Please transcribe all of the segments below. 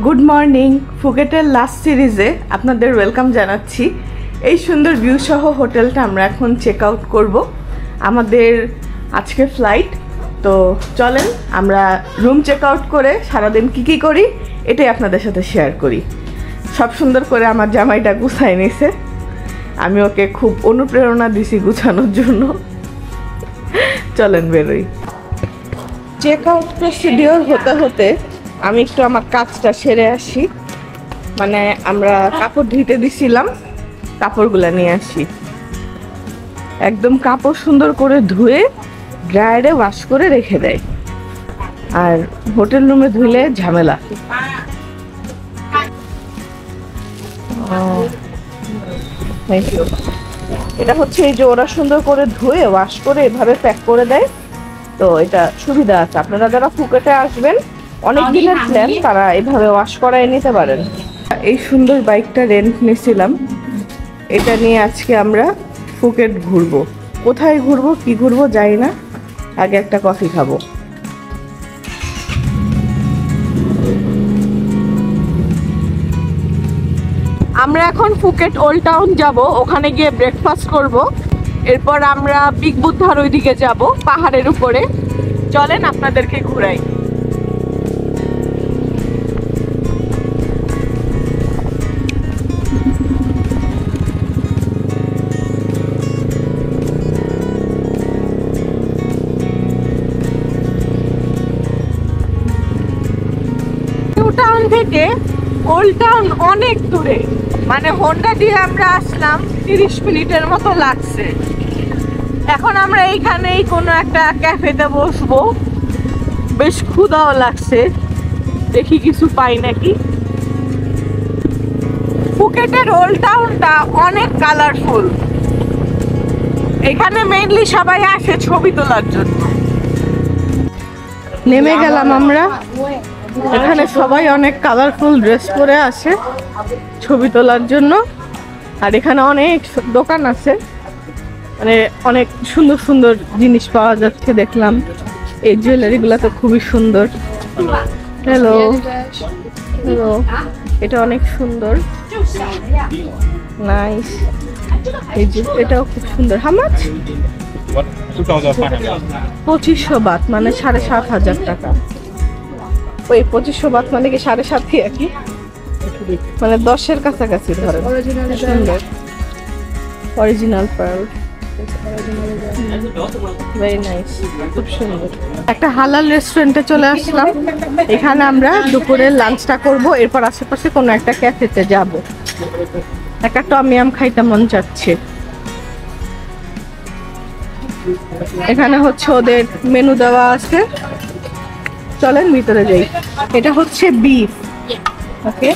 Good morning. ফুকেটের last সিরিজে আপনাদের welcome জানাচ্ছি। এই সুন্দর ভিউ সহ হোটেলটা আমরা এখন চেক আউট করব। আমাদের আজকে ফ্লাইট, তো চলেন আমরা রুম চেক আউট করে সারাদিন কী করি এটাই আপনাদের সাথে শেয়ার করি। সব সুন্দর করে আমার জামাইটা গুছায় নিছে, আমি ওকে খুব অনুপ্রেরণা দিছি গুছানোর জন্য। চলেন বেরোই। চেক আউট প্রসিডিওর হতে হতে আমি একটু আমার কাজটা সেরে আসি। মানে আমরা কাপড় ধুইতে দিছিলাম, কাপড়গুলো নিয়ে আসি। একদম কাপড় সুন্দর করে ধুয়ে ড্রায়ারে ওয়াশ করে রেখে দেয়, আর হোটেল রুমে ধুইলে ঝামেলা। Thank you. এটা হচ্ছে এই যে ওরা সুন্দর করে ধুয়ে ওয়াশ করে এভাবে প্যাক করে দেয়, তো এটা সুবিধা আছে। আপনারা যারা ফুকেটে আসবেন অনেক দিনের প্ল্যান, তারা এইভাবে ওয়াশ করায় নিতে পারেন। এই সুন্দর বাইকটা রেন্ট নিয়েছিলাম, এটা নিয়ে আজকে আমরা ফুকেট ঘুরবো। কোথায় ঘুরবো কি ঘুরবো জানি না, আগে একটা কফি খাবো। আমরা এখন ফুকেট ওল্ড টাউন যাব, ওখানে গিয়ে ব্রেকফাস্ট করব। এরপর আমরা বিগ বুদ্ধার ওইদিকে যাব, পাহাড়ের উপরে। চলেন আপনাদেরকে ঘুরাই। টাউন থেকে ওল্ড টাউন অনেক দূরে, মানে হোন্ডা দিয়ে আমরা আসলাম 30 মিনিটের মতো লাগছে। এখন আমরা এইখানেই কোনো একটা ক্যাফেতে বসবো, বেশ ক্ষুধাও লাগছে, দেখি কিছু পাই নাকি। ফুকেটের ওল্ড টাউনটা অনেক কালারফুল, এখানে মেইনলি সবাই আসে ছবি তোলার জন্য। নেমে গেলাম আমরা, এখানে সবাই অনেক কালারফুল ড্রেস পরে আসে ছবি তোলার জন্য। আর এখানে অনেক দোকান আছে, মানে অনেক সুন্দর সুন্দর জিনিস পাওয়া যাচ্ছে দেখলাম। এই জুয়েলারিগুলো তো খুবই সুন্দর। হ্যালো হ্যালো, এটা অনেক সুন্দর, নাইস। এই যে এটাও খুব সুন্দর। How much? 2500 বাত, মানে 7,500 টাকা। ওই 2500 বাত মানে কি 7.5 আর কি, মানে 10-এর কাছাকাছি ধরেন। সুন্দর অরিজিনাল পার্ল, ভেরি নাইস, খুব সুন্দর। একটা হালাল রেস্টুরেন্টে চলে আসলাম, এখানে আমরা দুপুরের লাঞ্চটা করব। এরপর আশেপাশে কোনো একটা ক্যাফেতে যাব। একটা টমিয়াম খাইতে মন চাচ্ছে। এখানে হচ্ছে ওদের মেনু দেওয়া আছে, চলেন ভিতরে যাই। এটা হচ্ছে বিফ, ওকে।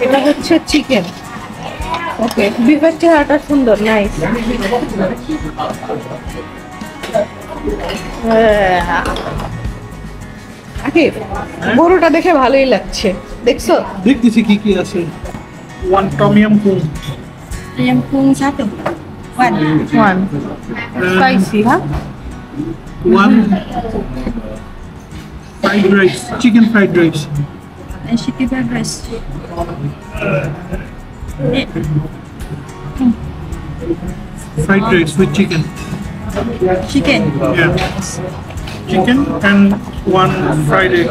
এটা হচ্ছে চিকেন, ওকে। বিফের চেহারাটা সুন্দর, নাইস। গরুটা দেখে ভালোই লাগছে, দেখছো? দেখতেছি কি কি আছে। One tom yum kung, Ayam pung satu. One spicy, হ্যাঁ। One fried rice, chicken fried rice, And chicken fried rice. Fried rice with chicken. Chicken. Yeah, chicken and one fried egg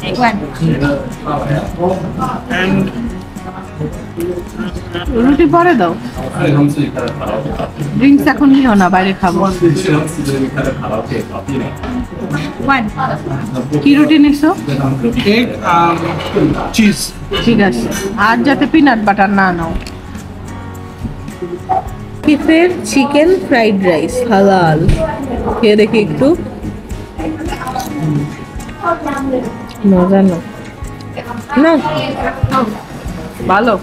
Egg one. and রুটি পরে দাও, drinks এখন নিও না, বাইরে খাবো। One. কি রুটি নিছো? egg cheese. ঠিক আছে, আর যাতে পিনাট বাটার না নাও। বিফের চিকেন ফ্রাইড রাইস হালাল, খেয়ে দেখি একটু। মজা না, না ভালো,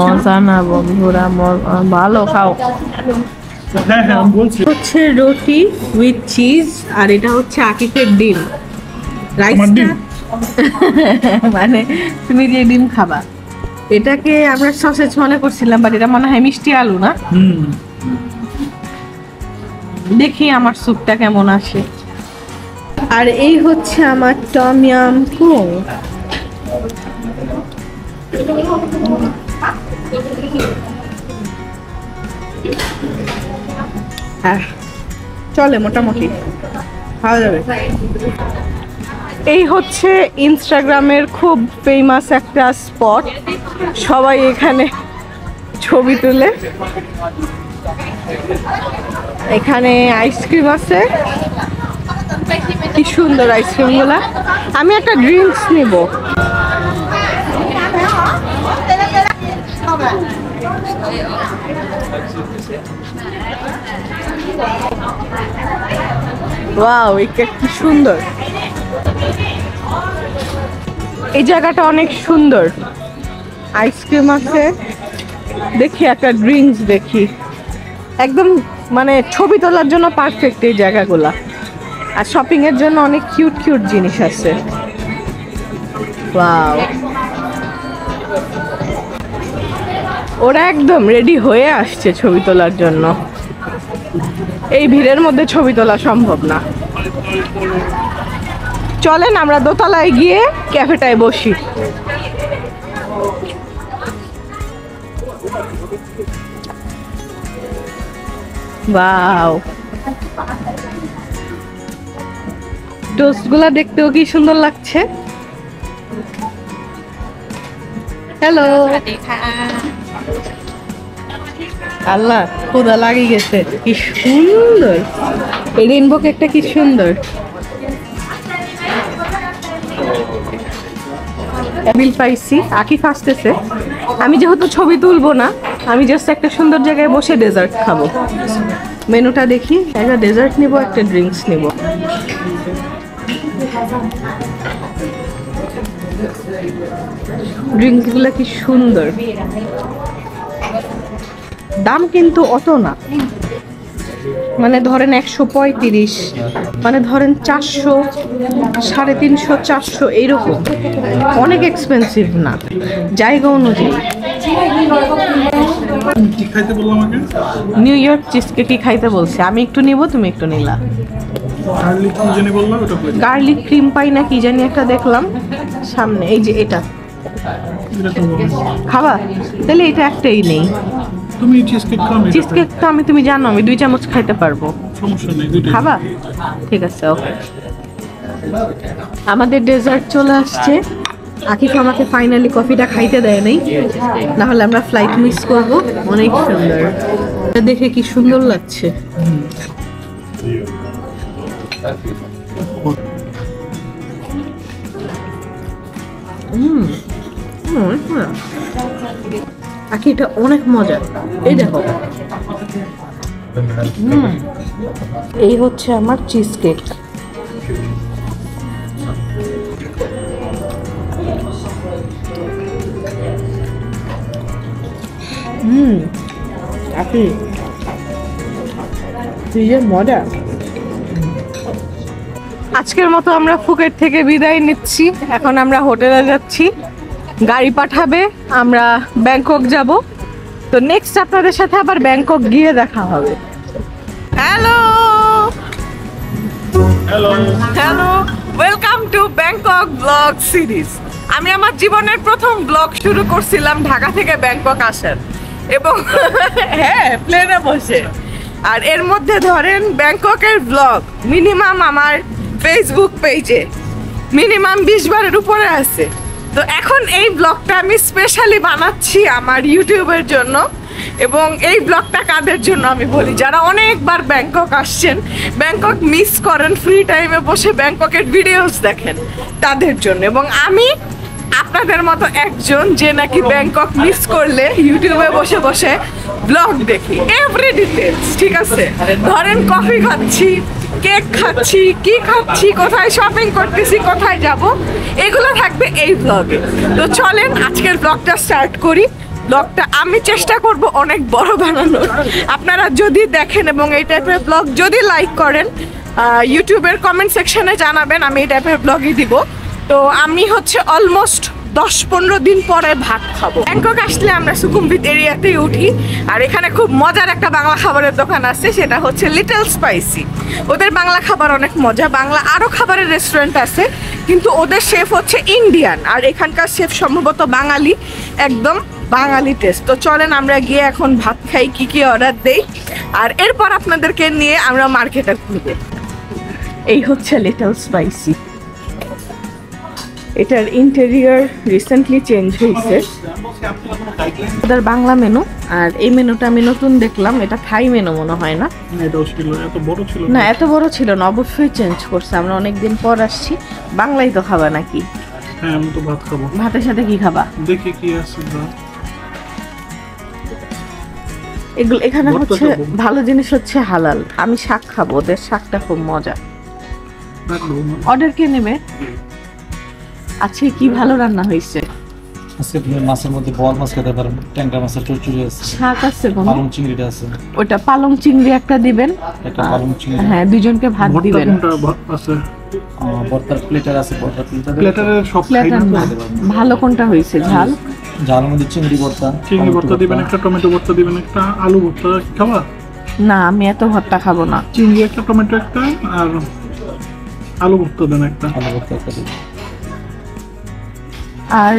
মজা না বন্ধুরা, ভালো, খাও। হ্যাঁ হ্যাঁ আমি বলছি। হচ্ছে রুটি উইথ চিজ, আর এটা হচ্ছে আকিকের ডিম। রাইসটা মানে তুমি যে ডিম খাবা, এটাকে আমরা সসেজ মনে করছিলাম, বাট এটা মনে হয় মিষ্টি আলু না। দেখি আমার স্যুপটা কেমন আসে। আর এই হচ্ছে আমার টম ইয়াম কুং। চলে মোটামুটি খাওয়া যাবে। এই হচ্ছে ইনস্টাগ্রামের খুব ফেমাস একটা স্পট, সবাই এখানে ছবি তুলে। এখানে আইসক্রিম আছে, কি সুন্দর আইসক্রিম গুলা। আমি একটা ড্রিঙ্কস নিব। ওয়াও, এই কেক কি সুন্দর। এই জায়গাটা অনেক সুন্দর, আইসক্রিম আছে। দেখি একটা ড্রিঙ্কস দেখি, একদম মানে ছবি তোলার জন্য পারফেক্ট এই জায়গাগুলা। আর শপিং এর জন্য অনেক কিউট কিউট জিনিস আছে। ওয়াও, ওরা একদম রেডি হয়ে আসছে ছবি তোলার জন্য। এই ভিড়ের মধ্যে ছবি তোলা সম্ভব না। চলেন আমরা দোতলায় গিয়ে ক্যাফেটায় বসি। ওয়াও, টোস্টগুলা দেখতেও কি সুন্দর লাগছে। হ্যালো, আল্লাহ ক্ষুধা লাগি গেছে। কি সুন্দর এই রেইনবো কেকটা, কি সুন্দর। বিল পাইছি, আকি ফাসতেছে। আমি যেহেতু ছবি তুলবো না, আমি জাস্ট একটা সুন্দর জায়গায় বসে ডেজার্ট খাবো। মেনুটা দেখি, একটা ডেজার্ট নিব, একটা ড্রিঙ্কস নিব। ড্রিঙ্কস গুলা কি সুন্দর, দাম কিন্তু অত না। মানে ধরেন 135, মানে ধরেন 400, 350, 400 এইরকম, অনেক এক্সপেন্সিভ না জায়গা অনুযায়ী। নিউ ইয়র্ক চিজ কেকই খাইতে বলছে। আমি একটু নিব, তুমি একটু নিলা। গার্লিক ক্রিম পাই না কি জানি একটা দেখলাম সামনে, এই যে এটা খাবা, তাহলে এটা একটাই নেই। তুমি চিজ কেক খাও? চিজ কেক তো আমি, তুমি জানো আমি 2 চামচ খাইতে পারবো। সমস্যা নেই, দুইটাই খাবা? ঠিক আছে, ওকে। আমাদের ডেজার্ট চলে আসছে। আকিফ আমাকে ফাইনালি কফিটা খাইতে দেয় নাই, না হলে আমরা ফ্লাইট মিস করব। অনেক সুন্দর, এটা দেখে কি সুন্দর লাগছে। আকি এটা অনেক মজা। এই দেখো, এই হচ্ছে আমার চিজ কেক। আকি তুই যে মজা। আজকের মতো আমরা ফুকেট থেকে বিদায় নিচ্ছি। এখন আমরা হোটেলে যাচ্ছি, গাড়ি পাঠাবে, আমরা ব্যাংকক যাব। তো নেক্সট আপনাদের সাথে আবার ব্যাংকক গিয়ে দেখা হবে। Hello hello hello, welcome to Bangkok blog series. আমি আমার জীবনের প্রথম ব্লগ শুরু করছিলাম ঢাকা থেকে ব্যাংকক আসার, এবং হ্যাঁ প্লেনে বসে। আর এর মধ্যে ধরেন ব্যাংককের ব্লগ মিনিমাম আমার ফেসবুক পেজে মিনিমাম 20 বারের উপরে আছে। তো এখন এই ব্লগটা আমি স্পেশালি বানাচ্ছি আমার ইউটিউবের জন্য। এবং এই ব্লগটা কাদের জন্য আমি বলি, যারা অনেকবার ব্যাংকক আসছেন, ব্যাংকক মিস করেন, ফ্রি টাইমে বসে ব্যাংককের ভিডিওস দেখেন, তাদের জন্য। এবং আমি আপনাদের মতো একজন যে নাকি ব্যাংকক মিস করলে ইউটিউবে বসে বসে ব্লগ দেখি, এভরি ডিটেলস। ঠিক আছে, ধরেন কফি খাচ্ছি, কেক খাচ্ছি, কি খাচ্ছি, কোথায় শপিং করতেছি, কোথায় যাব, এগুলো থাকবে এই ব্লগে। তো চলেন আজকের ব্লগটা স্টার্ট করি। ব্লগটা আমি চেষ্টা করব অনেক বড় বানানোর। আপনারা যদি দেখেন এবং এই টাইপের ব্লগ যদি লাইক করেন, ইউটিউবের কমেন্ট সেকশনে জানাবেন, আমি এই টাইপের ব্লগই দিব। তো আমি হচ্ছে অলমোস্ট 10-15 দিন পরে ভাত খাবো। ব্যাংকক আসলে আমরা সুকুমবিট এরিয়াতেই উঠি, আর এখানে খুব মজার একটা বাংলা খাবারের দোকান আছে, সেটা হচ্ছে লিটল স্পাইসি। ওদের বাংলা খাবার অনেক মজা, বাংলা আরও খাবারের রেস্টুরেন্ট আছে, কিন্তু ওদের শেফ হচ্ছে ইন্ডিয়ান, আর এখানকার শেফ সম্ভবত বাঙালি, একদম বাঙালি টেস্ট। তো চলেন আমরা গিয়ে এখন ভাত খাই, কি কি অর্ডার দেই, আর এরপর আপনাদেরকে নিয়ে আমরা মার্কেটে ঘুরবো। এই হচ্ছে লিটল স্পাইসি। এটার ইন্টেরিয়র রিসেন্টলি চেঞ্জ হয়েছে। ওদের বাংলা মেনু, আর এই মেনুটা আমি নতুন দেখলাম, এটা থাই মেনু মনে হয় না। না, এত বড় ছিল না, অবশ্যই চেঞ্জ করছে। আমরা অনেকদিন পর আসছি। বাংলাই তো খাবা নাকি? হ্যাঁ, আমি তো ভাত খাবো। ভাতের সাথে কি খাবা? দেখি কি আছে। এগুলো এখানে হচ্ছে ভালো জিনিস হচ্ছে হালাল। আমি শাক খাবো, ওদের শাকটা খুব মজা। অর্ডার কে নেবে? আচ্ছা, কি ভালো রান্না হয়েছে? আজকে মাছের মধ্যে বল মাছ খেতে পারেন, ট্যাংরা মাছের চচ্চড়ি আছে, শাক আছে, কোনো পালং চিংড়িটা আছে। ওটা পালং চিংড়ি একটা দিবেন, একটা পালং চিংড়ি। হ্যাঁ, দুজনকে ভাত দিবেন। আছে ভর্তার প্লেটার আছে, ভর্তার প্লেটারের সব খাই না। ভালো কোনটা হয়েছে? ঝাল ঝালের মধ্যে চিংড়ি ভর্তা, চিংড়ি ভর্তা দিবেন, একটা টমেটো ভর্তা দিবেন, একটা আলু ভর্তা। খাবা? না, আমি এত ভর্তা খাবো না। চিংড়ি একটা, টমেটো একটা, আর আলু ভর্তা দেন একটা। আলু ভর্তা একটা দিবেন। আর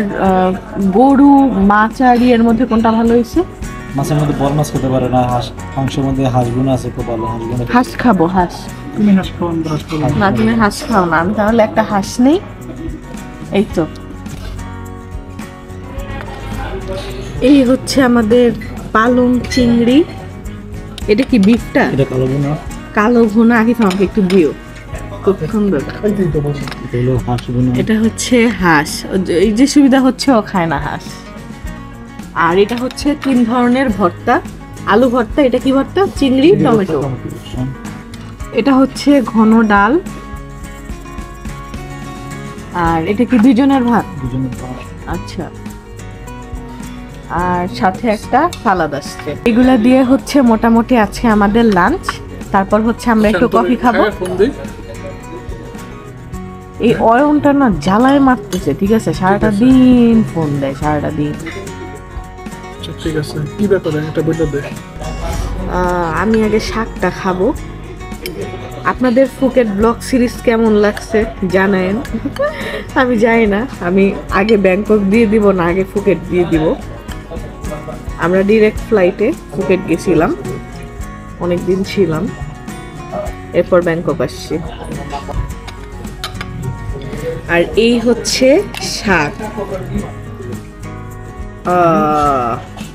গরু, মাছ আর এর মধ্যে কোনটা ভালো হয়েছে? মাছের মধ্যে বল মাছ খেতে পারে না, মাংসের মধ্যে হাঁস গুনা আছে, খুব ভালো হাঁস গুনা। হাঁস খাবো, হাঁস। তুমি হাঁস খাও, আমি হাঁস খাবো না, তুমি হাঁস খাও না, আমি তাহলে একটা হাঁস নেই। এই তো, এই হচ্ছে আমাদের পালং চিংড়ি। এটা কি বিফটা? এটা কালো গুনা। কালো ভুনা, আগে তোমাকে একটু দিও, খুব সুন্দর। এটা হলো হাঁস গুনা। এটা হচ্ছে হাঁস। এই যে সুবিধা হচ্ছে ও খায় না হাঁস। আর এটা হচ্ছে 3 ধরনের ভর্তা। আলু ভর্তা, এটা কি ভর্তা? চিংড়ি, টমেটো। এটা হচ্ছে ঘন ডাল। আর এটা কি দুজনের ভাত? দুজনের ভাত। আচ্ছা, আর সাথে একটা সালাদ আসছে। এগুলা দিয়ে হচ্ছে মোটামুটি আছে আমাদের লাঞ্চ। তারপর হচ্ছে আমরা একটু কফি খাবো। এই অয়নটা না জ্বালায় মারতেছে, ঠিক আছে? সারাটা দিন ফোন দেয়, সারাটা দিন। ঠিক আছে, কি ব্যাপারে এটা বলে দে। আমি আগে শাকটা খাবো। আপনাদের ফুকেট ব্লগ সিরিজ কেমন লাগছে জানেন? আমি জানি না, আমি আগে ব্যাংকক দিয়ে দিব না আগে ফুকেট দিয়ে দিব। আমরা ডিরেক্ট ফ্লাইটে ফুকেট গেছিলাম, অনেক দিন ছিলাম, এরপর ব্যাংকক আসছি। আর এই হচ্ছে শাক।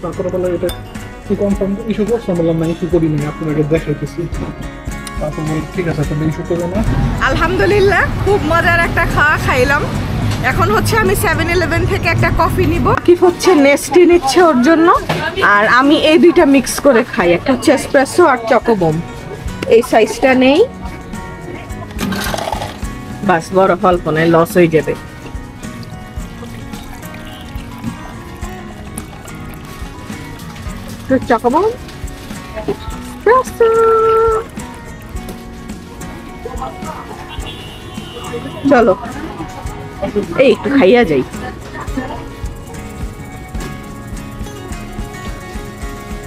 তারপরে বলে এটা কি কনফার্ম ইস্যু করছে? বললাম না, ইস্যু করিনি, আপনাকে দেখাইতেছি। তারপর বলে ঠিক আছে, তাহলে ইস্যু করবো না। আলহামদুলিল্লাহ, খুব মজার একটা খাওয়া খাইলাম। এখন হচ্ছে আমি 7-Eleven থেকে একটা কফি নিব। কি হচ্ছে নেস্টি নিচ্ছে ওর জন্য, আর আমি এই দুইটা মিক্স করে খাই। একটা হচ্ছে এসপ্রেসো আর চকোবম। এই সাইজটা নেই, বাস, বড় অল্প নয়, লস হয়ে যাবে। চকোবম, এসপ্রেসো। চলো এই একটু খাইয়া যাই।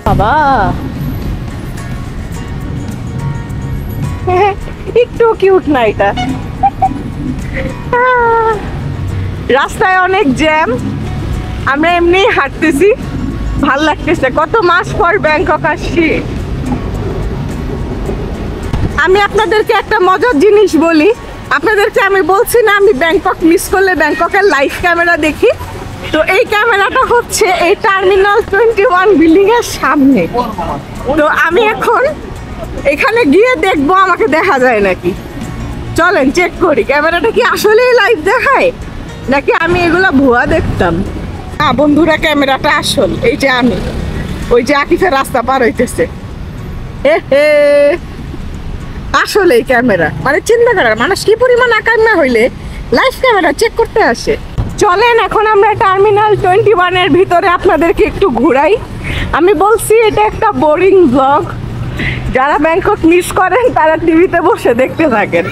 বাবা একটু কিউট না এটা? রাস্তায় অনেক জ্যাম, আমরা এমনি হাঁটতেছি, ভাল লাগতেছে। কত মাস পর ব্যাংকক আসছি। আমি আপনাদেরকে একটা মজার জিনিস বলি। আপনাদেরকে আমি বলছি না আমি ব্যাংকক মিস করলে ব্যাংককের লাইভ ক্যামেরা দেখি, তো এই ক্যামেরাটা হচ্ছে এই টার্মিনাল 21 বিল্ডিং এর সামনে। তো আমি এখন এখানে গিয়ে দেখবো আমাকে দেখা যায় নাকি। চলেন চেক করি ক্যামেরাটা কি আসলেই লাইভ দেখায় নাকি আমি এগুলা ভুয়া দেখতাম। না বন্ধুরা, ক্যামেরাটা আসল। এই যে আমি, ওই যে আকিফের রাস্তা পার হইতেছে, আসলে ক্যামেরা মানে চিন্তা করার মানুষ কি পরিমাণ আকাঙ্ক্ষা হইলে লাইভ ক্যামেরা চেক করতে আসে। চলেন এখন আমরা টার্মিনাল 21 এর ভিতরে আপনাদেরকে একটু ঘুরাই। আমি বলছি এটা একটা বোরিং ব্লগ, যারা ব্যাংকক মিস করেন তারা টিভিতে বসে দেখতে থাকেন।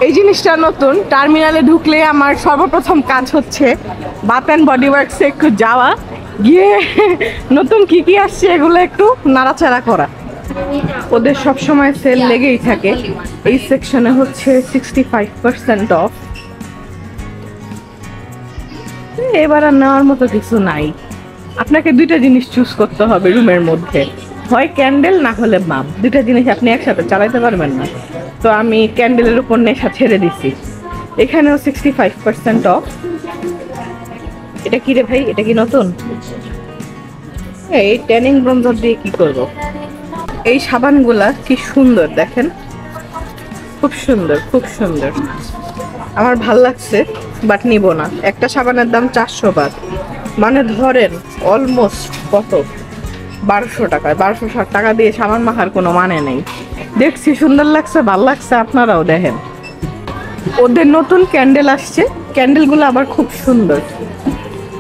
এই জিনিসটা নতুন, টার্মিনালে ঢুকলে আমার সর্বপ্রথম কাজ হচ্ছে বাথ অ্যান্ড বডি ওয়ার্কসে একটু যাওয়া, গিয়ে নতুন কি কি আসছে এগুলো একটু নাড়াচাড়া করা। ওদের সবসময় সেল লেগেই থাকে। এই সেকশনে হচ্ছে 65% অফ। এবার আর নেওয়ার মতো কিছু নাই। আপনাকে দুইটা জিনিস চুজ করতে হবে রুমের মধ্যে, হয় ক্যান্ডেল না হলে বাম। দুইটা জিনিস আপনি একসাথে চালাইতে পারবেন না। তো আমি ক্যান্ডেলের উপর নেশা ছেড়ে দিছি। এখানেও 65% অফ। এটা কি রে ভাই, এটা কি নতুন? এই ট্যানিং ব্রঞ্জার দিয়ে কি করব? এই সাবানগুলা কি সুন্দর দেখেন, খুব সুন্দর, খুব সুন্দর। আমার ভাল লাগছে, বাট নিব না। একটা সাবানের দাম 400 বাট, মানে ধরেন অলমোস্ট কত, 1200 টাকা। 1260 টাকা দিয়ে সাবান মাখার কোনো মানে নেই। দেখছি সুন্দর লাগছে, ভাল লাগছে, আপনারাও দেখেন। ওদের নতুন ক্যান্ডেল আসছে, ক্যান্ডেলগুলো আবার খুব সুন্দর,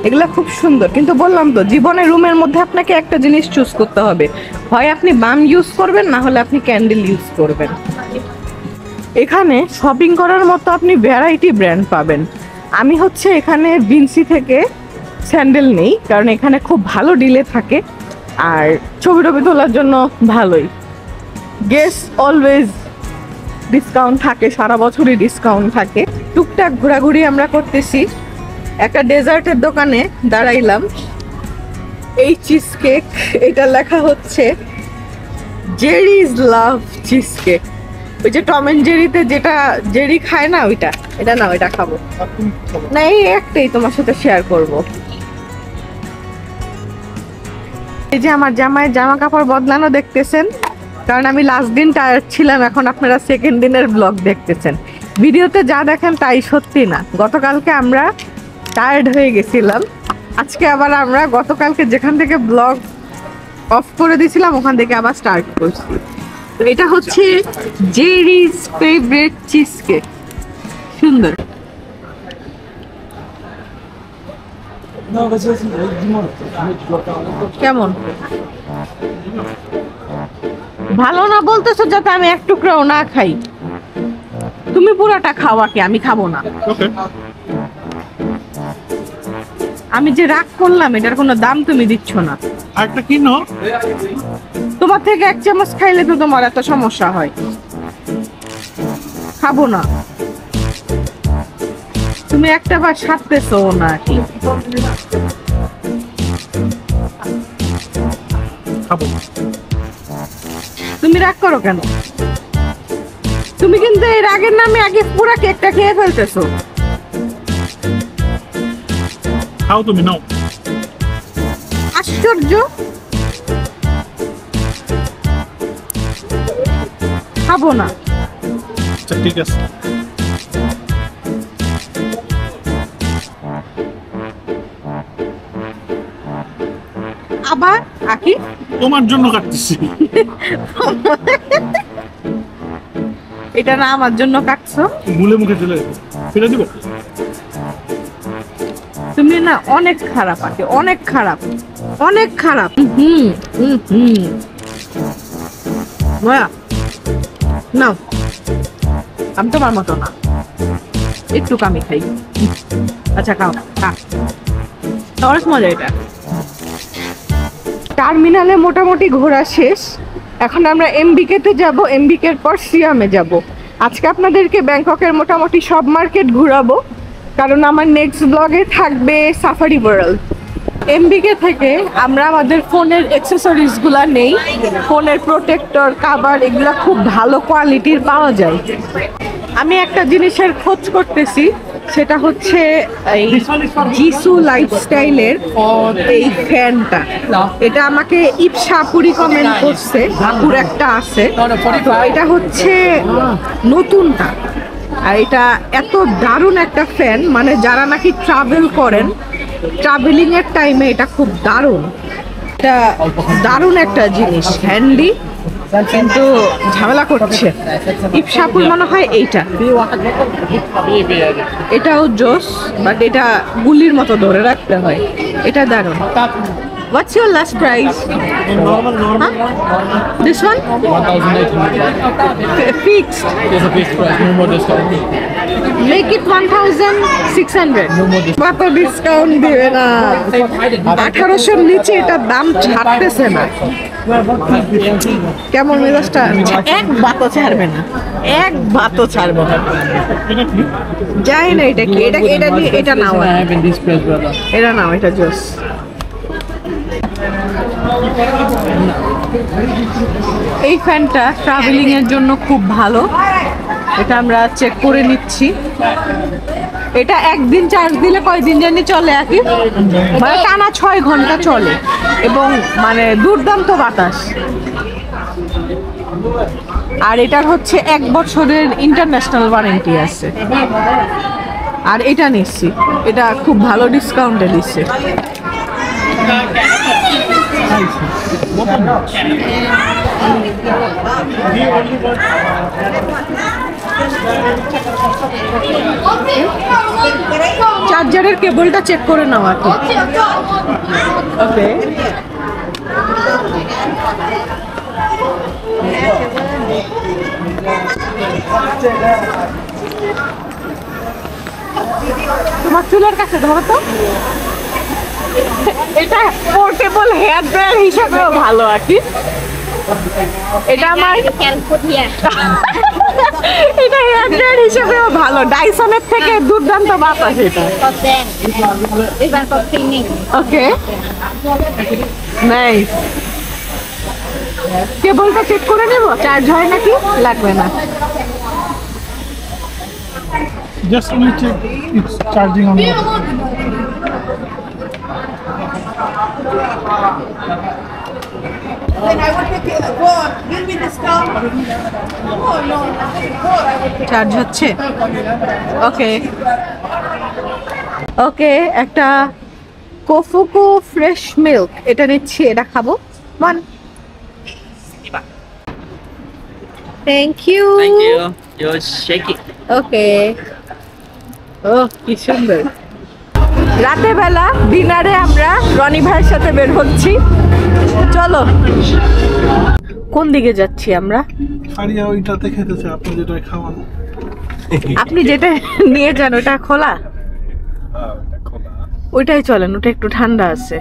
এগুলা খুব সুন্দর। কিন্তু বললাম তো, জীবনে রুমের মধ্যে আপনাকে একটা জিনিস চুজ করতে হবে, হয় আপনি বাম ইউজ করবেন না হলে আপনি ক্যান্ডেল ইউজ করবেন। এখানে শপিং করার মতো আপনি ভ্যারাইটি ব্র্যান্ড পাবেন। আমি হচ্ছে এখানে ভিনসি থেকে স্যান্ডেল নেই, কারণ এখানে খুব ভালো ডিলে থাকে আর ছবি টবি তোলার জন্য ভালোই। গেস অলওয়েজ ডিসকাউন্ট থাকে, সারা বছরই ডিসকাউন্ট থাকে। টুকটাক ঘোরাঘুরি আমরা করতেছি। একটা ডেজার্টের দোকানে দাঁড়াইলাম। এই চিজ কেক, এটা লেখা হচ্ছে জেরিজ লাভ চিজ কেক। ওই যে টম এন্ড জেরিতে যেটা জেরি খায় না ওইটা, এটা না, ওইটা খাবো না। এই একটাই তোমার সাথে শেয়ার করব। এই যে আমার জামাইয়ের জামা কাপড় বদলানো দেখতেছেন, কারণ আমি লাস্ট দিন টায়ার্ড ছিলাম, এখন আপনারা সেকেন্ড দিনের ব্লগ দেখতেছেন। ভিডিওতে যা দেখেন তাই সত্যি না। গতকালকে আমরা টায়ার্ড হয়ে গেছিলাম, আজকে আবার আমরা গতকালকে যেখান থেকে ব্লগ অফ করে দিয়েছিলাম ওখান থেকে আবার স্টার্ট করছি। এটা হচ্ছে জেরিজ ফেভারিট চিজ কেক, সুন্দর। কেমন, ভালো না বলতেছো যাতে আমি এক টুকরাও না খাই? তুমি পুরাটা খাওয়া, কি আমি খাবো না? আমি যে রাগ করলাম, এটার কোনো দাম তুমি দিচ্ছ না। আরেকটা কিনো, তোমার থেকে এক চামচ খাইলে তো তোমার এত সমস্যা হয়। খাবো না। তুমি একটা বার সারতেছো না কি? খাবো। তুমি রাগ করো কেন? তুমি কিন্তু এই রাগের নামে আগে পুরো কেকটা খেয়ে ফেলতেছো। খাও, তুমি নাও। আশ্চর্য। খাবো না। আচ্ছা ঠিক আছে। আবার আকি তোমার জন্য কাটতেছি। এটা না আমার জন্য কাটছো? মুলে মুখে চলে ফিরে দিব। তুমি না অনেক খারাপ আকি, অনেক খারাপ, অনেক খারাপ। হুম হুম হুম। নাও, আমি তোমার মতো না, একটু আমি খাই। আচ্ছা খাও, খা, অনেক মজা। এটা টার্মিনালে মোটামুটি ঘোরা শেষ। এখন আমরা এমবিকে তে যাব, এমবিকের পর সিয়ামে যাব। আজকে আপনাদেরকে ব্যাংককের মোটামুটি সব মার্কেট ঘুরাবো, কারণ আমার নেক্সট ব্লগে থাকবে সাফারি ওয়ার্ল্ড। এমবিকে থেকে আমরা আমাদের ফোনের অ্যাক্সেসরিজগুলো নেই। ফোনের প্রোটেক্টর, কাভার, এগুলো খুব ভালো কোয়ালিটির পাওয়া যায়। আমি একটা জিনিসের খোঁজ করতেছি, সেটা হচ্ছে এই জিসু লাইফস্টাইলের এই ফ্যানটা। এটা আমাকে ইপসা আপু রিকমেন্ড করছে, আপুর একটা আছে। তো এটা হচ্ছে নতুনটা, আর এটা এত দারুণ একটা ফ্যান, মানে যারা নাকি ট্রাভেল করেন, ট্রাভেলিং এর টাইমে এটা খুব দারুণ। এটা দারুণ একটা জিনিস, হ্যান্ডি, কিন্তু ঝামেলা করছে। ইপসাপুর মনে হয় এইটা, এটাও জোস, বাট এটা গুলির মতো ধরে রাখতে হয়। এটা দারুণ। What's your last price? Normal. This one? 1,800. Fixed. There's a fixed price, no more discount. Make it 1,600. কত ডিসকাউন্ট দিবে না 1800 নিচে এটার দাম ছাড়তেছে না কেমন মেজাজটা এক বাতও ছাড়বে না এক বাতও ছাড়বে না যাই না এটা কি এটা নাও In this price, brother. এটা নাও এটা জোস এই ফ্যানটা ট্রাভেলিং এর জন্য খুব ভালো এটা আমরা চেক করে নিচ্ছি এটা একদিন চার্জ দিলে কয়দিন জানি চলে একই মানে টানা 6 ঘন্টা চলে এবং মানে দুর্দান্ত বাতাস আর এটার হচ্ছে 1 বছরের ইন্টারন্যাশনাল ওয়ারেন্টি আছে আর এটা নিচ্ছি এটা খুব ভালো ডিসকাউন্টে দিচ্ছে চার্জারের কেবলটা চেক করে নাও আর কি ওকে তোমার চুলের কাছে ধরো তো এটা পোর্টেবল হেয়ার ড্রায়ার হিসেবেও ভালো আর কি এটা আমার এটা হেয়ার ড্রায়ার হিসেবেও ভালো ডাইসনের থেকে দুর্দান্ত বাতাস এটা ওকে নাইস কেবলটা চেক করে নেব চার্জ হয় নাকি লাগবে না Just only check it's charging on the charge হচ্ছে ওকে ওকে একটা কোফুকু ফ্রেশ মিল্ক এটা নিচ্ছি এটা খাবো মান thank you Thank you. You're shaking. Okay ও কি সুন্দর রাতে বেলা ডিনারে আমরা রনি ভাইয়ের সাথে বের হচ্ছি চলো কোন দিকে যাচ্ছি আমরা ফারিয়া ওইটাতে খেতেছে আপনি যেটা খাওয়ান আপনি যেটা নিয়ে যান ওটা খোলা ওইটাই চলেন ওটা একটু ঠান্ডা আছে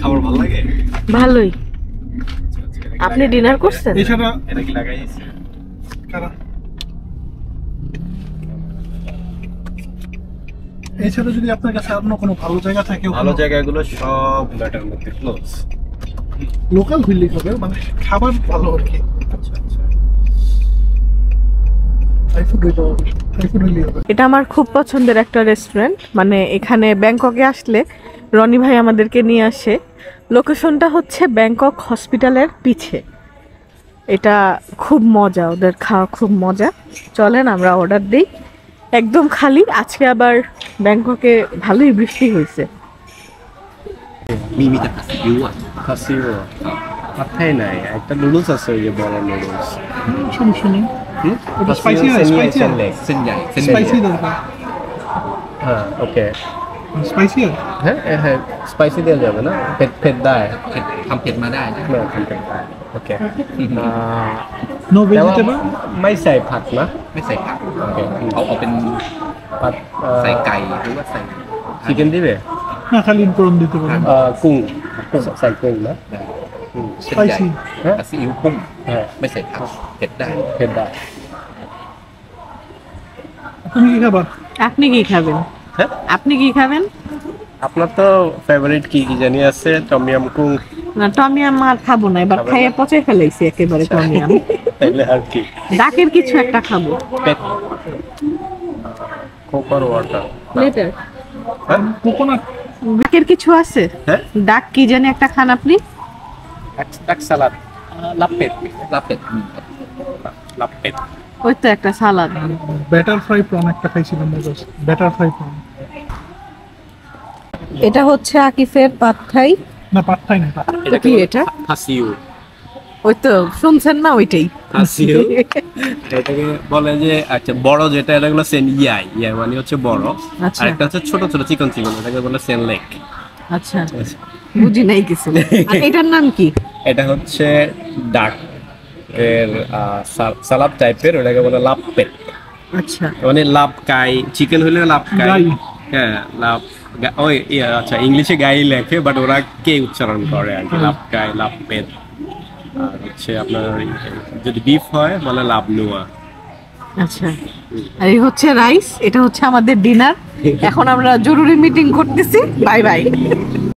খাবার ভালো লাগে ভালোই আপনি ডিনার করছেন এছাড়া এটা কি লাগাইছি কারা এছাড়া যদি আপনার কাছে অন্য কোনো ভালো জায়গা থাকে ভালো জায়গাগুলো সব লেটার মধ্যে ক্লোজ লোকাল হইলে হবে মানে খাবার ভালো আর কি থাইফুড হইলে হবে এটা আমার খুব পছন্দের একটা রেস্টুরেন্ট মানে এখানে ব্যাংককে আসলে রনি ভাই আমাদেরকে নিয়ে আসে লোকেশনটা হচ্ছে ব্যাংকক হসপিটালের পিছে এটা খুব মজা ওদের খাওয়া খুব মজা চলেন আমরা অর্ডার দিই একদম খালি আজকে আবার ব্যাংককে ভালোই বৃষ্টি হয়েছেมีแต่ผัดซีอิ๊วอ่ะ খাসিও মাথায় নাই একটা নুডলস আছে ওই যে বড় নুডলস সমস্যা নেই ওটা স্পাইসি না স্পাইসি เส้นใหญ่เส้นใหญ่ স্পাইসি দরকার হ্যাঁ ওকে স্পাইসি হ্যাঁ হ্যাঁ স্পাইসি দেওয়া যাবে না ผ็দ দেয় เผ็ดทำเผ็ดมาได้นะ নাทำเผ็ดได้โอเค নো แต่ว่า ভেজিটেবল ไม่ใส่ผักนะ ไม่ใส่ผัก โอเค เอาเป็น ผัด ใส่ไก่หรือว่าใส่ চিকেন দিবে না খালি ইনকরন দিতে পারেনกุ้งใส่กุ้งนะ เส้นใหญ่ Spicy ผัดซีอิ๊วกุ้ง হ্যাঁ ไม่ใส่ผักเผ็ดได้ เผ็ดได้ আপনি কি খাবার আপনি কি খাবেন হ্যাঁ আপনি কি খাবেন আপনার তো ফেভারিট কি কি জানি আছে টমিয়াম কুং না টমিয়াম আর খাবো না এবার খাইয়ে পচে ফেলাইছি একেবারে টমিয়াম তাইলে আর কি ডাকের কিছু একটা খাবো পেট কোকর ওয়াটার লেটার কোকোনাট ডাকের কিছু আছে হ্যাঁ ডাক কি জানি একটা খান আপনি এক সালাদ লাপেট ลาบเป็ด লাপেট ওই তো একটা সালাদ ব্যাটার ফ্রাই প্রন একটা খাইছিলাম ব্যাটার ফ্রাই প্রন এটা হচ্ছে আকিফের পাত থাই না পাত্তাই না কি এটা ผัดซีอิ๊ว ওই তো শুনছেন না ওইটাই। হাসিল এটাকে বলে যে আচ্ছা বড় যেটা এটা হলো সেন ইয়াই ইয়াই মানে হচ্ছে বড়, আচ্ছা। আর একটা হচ্ছে ছোট ছোট চিকন চিকন এটাকে বলে সেন লেক। আচ্ছা বুঝি নাই কিছু। আর এটার নাম কি? এটা হচ্ছে ডাক এর সালাদ টাইপের, ওটাকে বলে লাপ্পেট, আচ্ছা মানে লাভ কাই, চিকেন হলে লাভ কাই। গাই। হ্যাঁ লাভ ওই আচ্ছা ইংলিশে গাই লেখে বাট ওরা কে উচ্চারণ করে আর কি, লাভ কাই লাভ পেট। আর হচ্ছে আপনার যদি বিফ হয় বলে লাভ নোয়া। আচ্ছা আর এই হচ্ছে রাইস, এটা হচ্ছে আমাদের ডিনার। এখন আমরা জরুরি মিটিং করতেছি। Bye bye.